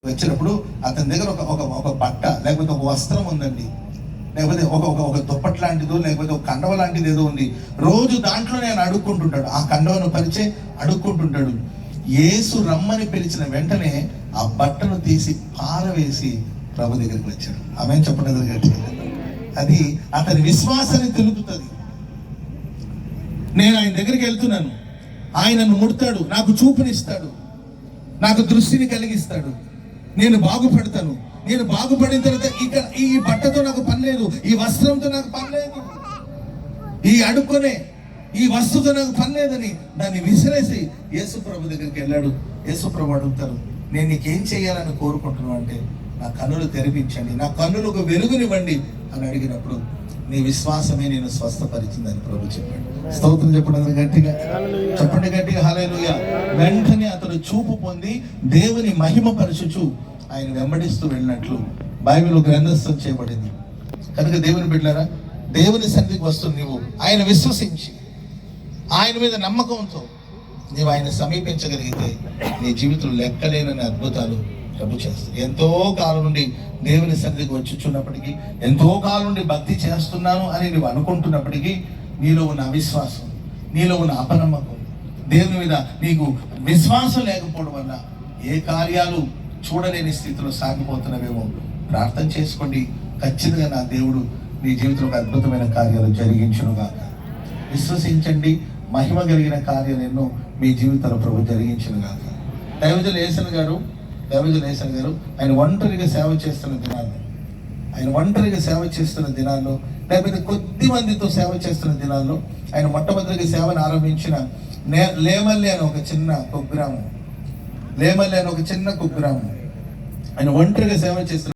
వచ్చినప్పుడు అతని దగ్గర ఒక బట్ట లేకపోతే ఒక వస్త్రం ఉందండి, లేకపోతే ఒక దుప్పట్ లాంటిదో లేకపోతే ఒక కండవ లాంటిది ఏదో ఉంది. రోజు దాంట్లో నేను అడుక్కుంటుంటాడు, ఆ కండవను పరిచే అడుక్కుంటుంటాడు. యేసు రమ్మని పిలిచిన వెంటనే ఆ బట్టను తీసి పారవేసి ప్రభు దగ్గరికి వచ్చాడు. ఆమె చెప్పండి, అది అతని విశ్వాసాన్ని తెలుపుతుంది. నేను ఆయన దగ్గరికి వెళ్తున్నాను, ఆయన నన్ను ముడతాడు, నాకు చూపునిస్తాడు, నాకు దృష్టిని కలిగిస్తాడు, నేను బాగుపడతాను. నేను బాగుపడిన తర్వాత ఇక ఈ బట్టతో నాకు పని లేదు, ఈ వస్త్రంతో నాకు పని లేదు, ఈ అడుక్కునే ఈ వస్తువుతో నాకు పని లేదని దాన్ని విసిరేసి యేసు ప్రభు దగ్గరికి వెళ్ళాడు. యేసు ప్రభు అడుగుతారు, నేను నీకేం చేయాలని కోరుకుంటున్నావు అంటే, నా కన్నులు తెరిపించండి, నా కన్నులకు వెలుగునివ్వండి అని అడిగినప్పుడు, నీ విశ్వాసమే నేను స్వస్థపరిచిందని ప్రభు చెప్పాడు. స్తోత్రం చెప్పండి గట్టిగా, చెప్పండి గట్టిగా హల్లెలూయా. వెంటనే అతడు చూపు పొంది దేవుని మహిమ పరచుచు ఆయన వెంబడిస్తూ వెళ్ళినట్లు బైబిల్ గ్రంథస్థం చేయబడింది. కనుక దేవుని బిడ్డలారా, దేవుని సన్నిధికి వస్తూ నీవు ఆయన విశ్వసించి ఆయన మీద నమ్మకంతో నీవు ఆయన సమీపించగలిగితే నీ జీవితంలో లెక్కలేనని అద్భుతాలు ప్రభు చేస్తాడు. ఎంతో కాలం నుండి దేవుని సన్నిధికి వచ్చుచున్నప్పటికీ, ఎంతో కాలం నుండి భక్తి చేస్తున్నాను అని నువ్వు అనుకుంటున్నప్పటికీ, నీలో ఉన్న అవిశ్వాసం, నీలో ఉన్న అపనమ్మకం, దేవుని మీద నీకు విశ్వాసం లేకపోవడం వల్ల ఏ కార్యాలు చూడలేని స్థితిలో సాగిపోతున్నవేమో ప్రార్థన చేసుకోండి. ఖచ్చితంగా నా దేవుడు నీ జీవితంలో ఒక అద్భుతమైన కార్యాలు జరిగించునుగాక. విశ్వసించండి, మహిమ కలిగిన కార్యాలు ఎన్నో మీ జీవితంలో ప్రభు జరిగించునుగాక. దైవజనులు యేసన్ గారు ఆయన ఒంటరిగా సేవ చేస్తున్న దినాల్లో, లేకపోతే కొద్ది మందితో సేవ చేస్తున్న దినాల్లో, ఆయన మొట్టమొదటిగా సేవను ఆరంభించిన లేమల్లి అని ఒక చిన్న కుగ్రామం, ఆయన ఒంటరిగా సేవ చేస్తున్న